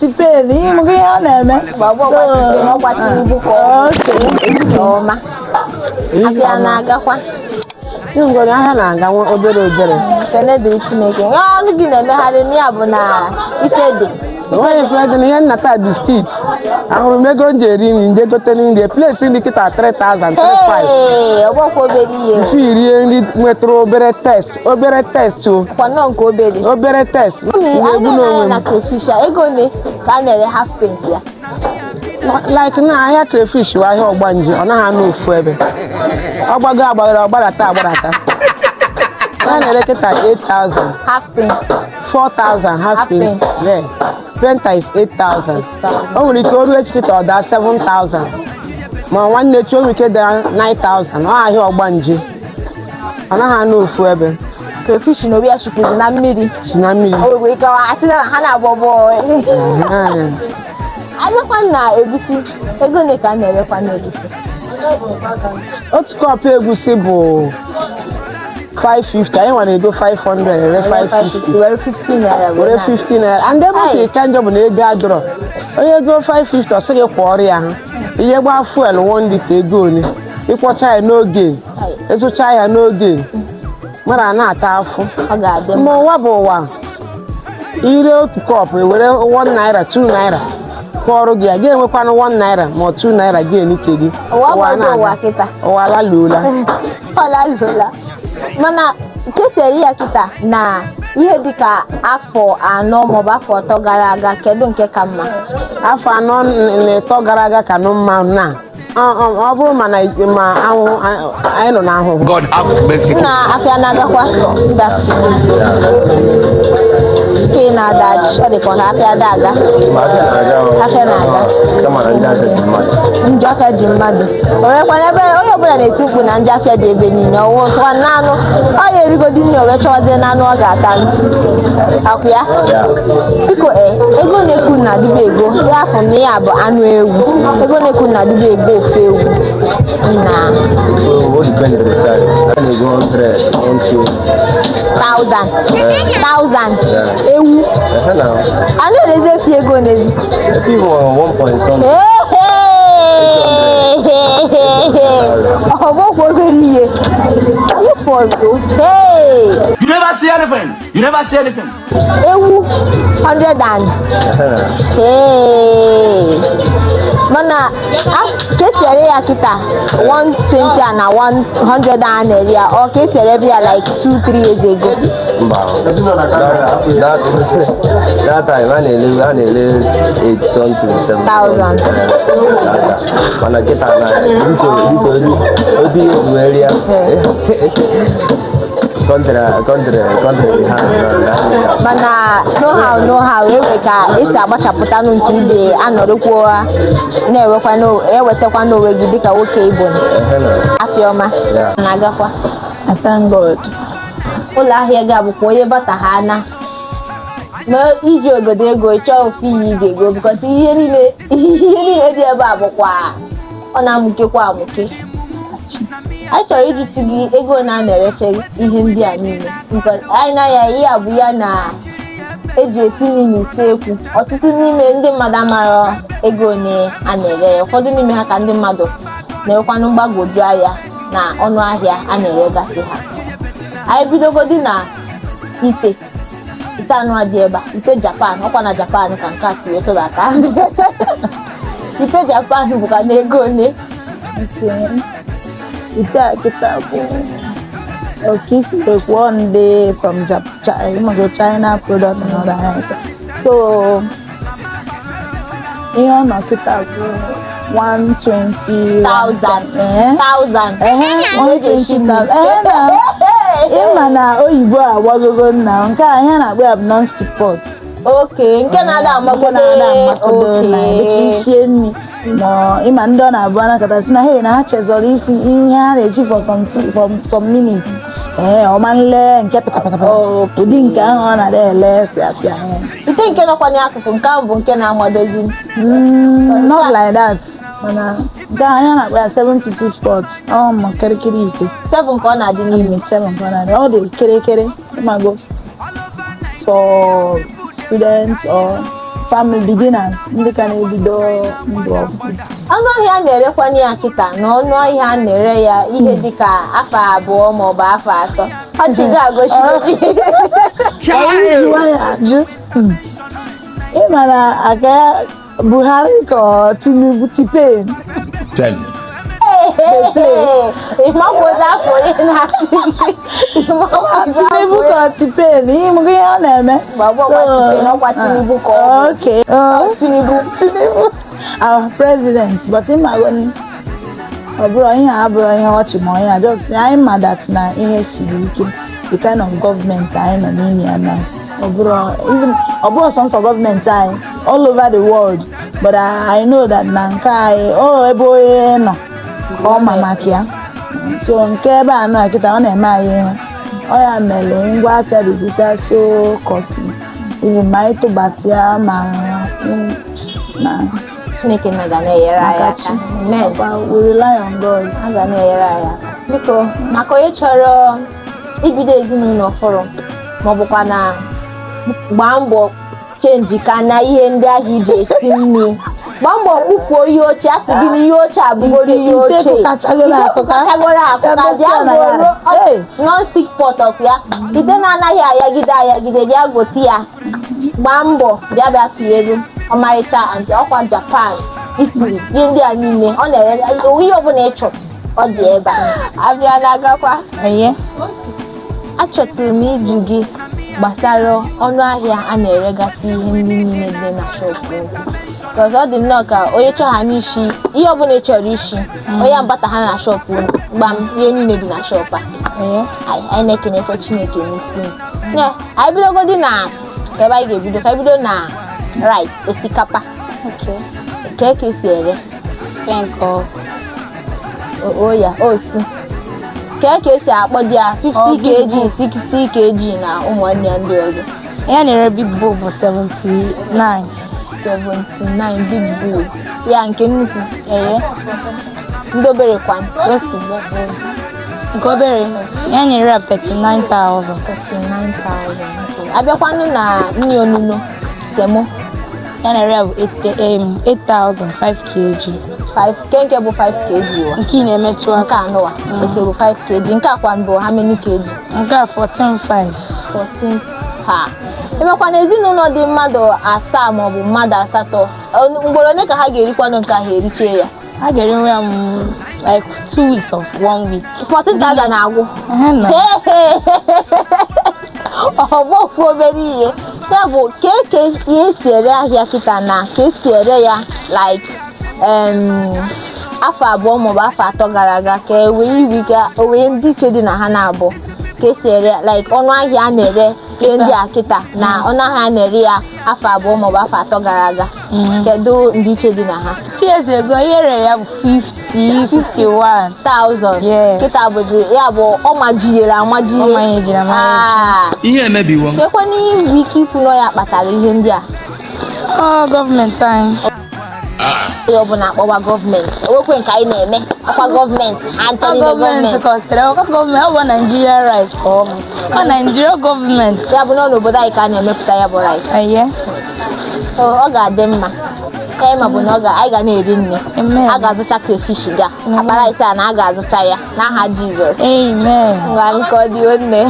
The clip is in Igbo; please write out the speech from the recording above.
tipeni mụ ihe ọ na-eme Afia na-agakwa ngwere ahịa na-aga obere kene dịrị Chineke ọnụ gị na-emegharị n'iya bụ na ife dị onye Friday na ihe nnata biskit ahụrụ m ego nji eri nri nje gote nri plate nri kịta 3,035 ọgbakwa obere ihe mfe irie nri nwetara obere test kwanọ nke obere test na crayfish ego ole ka a na-ere half pint ya like na ahịa crayfish wa ahịa ọgbanje ọ naghị anụ ofu ebe ọ gbagara ọgbarata a na-ere kịta 8,000 half pint 4,000 half pint yeah. Penta is 8,000. O nwere ike oru echi kịta ọ daa 7,000 ma nwanne echi o nwere ike daa 9,000 ọ ahịa ọgbanje ọ naghị anụ ofu ebe crayfish na obi ya chịkwuru na mmiri o wee ike asị na ha na-agbọbọ abịakwa na egusi ego ole ka a na-erekwa na egusi otu kọpụ egusi bụ 550 anyị nwere ego 500 ere 550 were 15 naira were 15 naira and ebe si ka njọ bụ na ego adọrọ onye ego 550 ọ sị gị kwọọrọ ya ha ihe gbaa fuel 1 lita ego ole ịkwọcha ya n'oge ịzụcha ya n'oge mara na-ata afụ ma ụwa bụ ụwa ire otu kọpụ ewere 1 naira 2 naira kọọrọ gị ya ga-enwekwanụ 1 naira ma 2 naira gị enike gị ụwa laluola mana nke sere ya kịta na ihe dịka afọ 4 maọbụ afọ 3 gara aga kedu nke ka mma afọ 4 na 3 gara aga ka nụ mma na ọ bụrụ ma anwụ anyị nọ n'ahụhụ God have mercy na afịa na-agakwa ke na-adaji ọ dịkwa na afịa daga afịa na-aga njọ afịa ji mmadụ onwekwana ebe onye ọbụla na-eti mkpu na njọ afịa dị ebe niile ọwụ sịkwa n'anụ ọ ya erigodi nri o wee chọwazie n'anụ ọ ga-ata akwụ ya biko ego na-ekwu na dịba ego ya afọ na ya bụ anụ ewu ego na-ekwu na dịba ego ofe ewu na 1,000 ewu a na-erezi efi ego n'ezi ọgbọkwa obere ihe ịfọdụ you never see anything ewu 100 mana ka esi ere ya kịta 120 na 100 a na-ere ya ọ ka esi ere ya like 2-3 years ago that time I nearly 8,000 mana kita na di area country mana know how ewe ka esi agbachapụta nke ije anọrịkwa na-ewetakwa n'onwe gị dịka nwoke Igbo Afioma na-agakwa thank God ụlọ ahịa gị abụkwa onye bata ha na ma iji ogodo ego chọọ ofu ihe ị ga-ego because ihe niile dị ebe a bụkwa ọ na-amụkekwa amụke anyị chọrọ ịjụtụ gị ego na-ereche ihe ndị a niile anyị na ya ihe abụ ya na eji esi nri n'usekwu ọtụtụ n'ime ndị mmadụ amara ego ole a na-ere ya ụfọdụ n'ime ha ka ndị mmadụ na-enwekwanụ mgbagwoju anya na ọnụ ahịa a na-eregasị ha anyị bidogodi na ite anụ adị ebe a ite Japan ọkwa na Japan ka nke a si wetụbata ite Japan bụkwa na ego ole ite a kịta bụ like one day from China product and other hands. So ihe ọ nọ kịta bụ 120,000 ịma na oyibo agbagogo nna nke a ihe na-akpọ ya bụ non-stick pot. Okay, nke na-ada amagodo na isie nri ma ịma ndị ọ na-abụ anakọta si na na ha chezọrọ isi ihe ha na-eji for some minutes ọma nle nke pịtapịtapịta ụdị nke ahụ ọ na-ele pịapịa ite nke nọkwa n'akụkụ nke ahụ bụ nke na-amadozi not like that mana nke ahụ na-akpọ ya 7-6 pot ọ ma kirikiri ite 7 ka ọ na-adị n'ime 7 ka ọ na-adị ọ dị kịrịkịrị ịmago for students or family beginners ndị ka na-ebido ndụ ọfụ. Ọnụ ahịa na-erekwa ya kịta na ọnụ ahịa na-ere ya ihe dịka afọ 2 ma ọ bụ afọ 3. Ọchị ga-agosi ajụ. Ị mara aga Buhari ka Tinubu tipen. Tinubu ka tipen ihe mgbe ihe ọ na-eme. Tinubu our president, but him alone ọ bụrụ ihe abụrụ ihe ọchị ma onye just anyị ma that na ihe siri ike the kind of government anyị nọ n'ime ya na ọ bụrụ sọnsọ gọọmenti anyị all over the world, but I know that na nke anyị ebe onye nọ ọ ma maka ya, so nke ebe a nọ kịta ọ na-eme anyị ihe ọ ya mere ngwa afịa dịzịsa so costly even ma anyị tụbata ya ma na Chineke na ga na-enyere anyị aka. We rely on God. A ga na-enyere anyị aka. Biko maka onye chọrọ ibido ezinụlọ ọhụrụ ma ọ bụkwa na gbaa mbọ chenji ka na ihe ndị ahụ iji esi nri, gbaa mbọ kpufuo ihe ochie, a sị gị na ihe ochie abụgoro ihe ochie, kachagoro akụka bịa goro non-stick pot of ya ite na-anaghị ayagide bịa gote ya, gbaa mbọ bịa tụnyere ọmarịcha ọkwa Japan, Italy, ihe ndị a niile ọ na-ere ihe ọbụla ịchọ ọ dị ebe a. Abịa na-agakwa achọtụrụ m ịjụ gị gbasara ọnụ ahịa a na-eregasị ihe ndị niile dị na shọpụ, because ọ dị nnọọ ka onye chọọ ha n'isi ihe ọbụla ị chọrọ isi onye mbata ha na shọpụ gbam ihe niile dị na shọpụ a. Anyị na-ekenekwa Chineke n'isi. Anyị bidogodi na ebe anyị ga-ebido ka anyị bido na rice, osikapa. Ka esi ere oya osi ka esi akpọ dị ya 50 kg 60 kg na ụmụnne ya ndị ọzọ. Ya na-ere big bowl bụ 79 big bowl ya nke nnukwu ndị obere kwa nke obere ya na-ere 39,000. Abịakwanụ na nri onuno semo ya na-ere bụ 8,000 5 kg. Nke bụ 5 kg nke ị na-emetụ nke anụwa nke bụ 5 kg, nke akwa mbụ how many kg? nke a 14.5. Ha emekwa na ezinụlọ dị mmadụ 7 maọbụ mmadụ 8 mgboro ole ka ha ga-erikwanụ nke ahụ eriche ya? Ha ga-erinwe ya like 2 weeks of 1 week. 14,000 na-agwụ ọbọfu obere ihe ya bụ ka ihe si ere ahịa kịta na ka esi ere ya like afọ 2 maọbụ afọ 3 gara aga ka wee ndị iche dị na ha na-abụ ka esi ere like ọnụ ahịa a na-ere ihe ndị a kịta na ọnụ ahịa a na-ere ya afọ 2 maọbụ afọ 3 gara aga, kedu ndị iche dị na ha? 2 years ago ihe ere ya bụ 51,000. Kịta bụzi ya bụ ọ majiri ihe emebiwo. Kekwe n'ihu ike ikwu na ya kpatara ihe ndị a? Gọọmenti anyị onye ọbụla akpọwa gọọmenti ewekwe nke anyị na-eme akwa gọọmenti ha ntọrọ gọọmenti kọsịrị gọọmenti ọ bụ Nigeria rice ka ọ bụ Nigeria gọọmenti ya bụ n'obodo anyị ka a na-emepụta ya bụ rice. Ọ ga-adị mma ma bụ na anyị ga na-eri nri, a ga-azụcha crayfish ga akpara ise a na a ga-azụcha ya n'aha Jizọs. Amen. Ngwa nke ọ dị nne.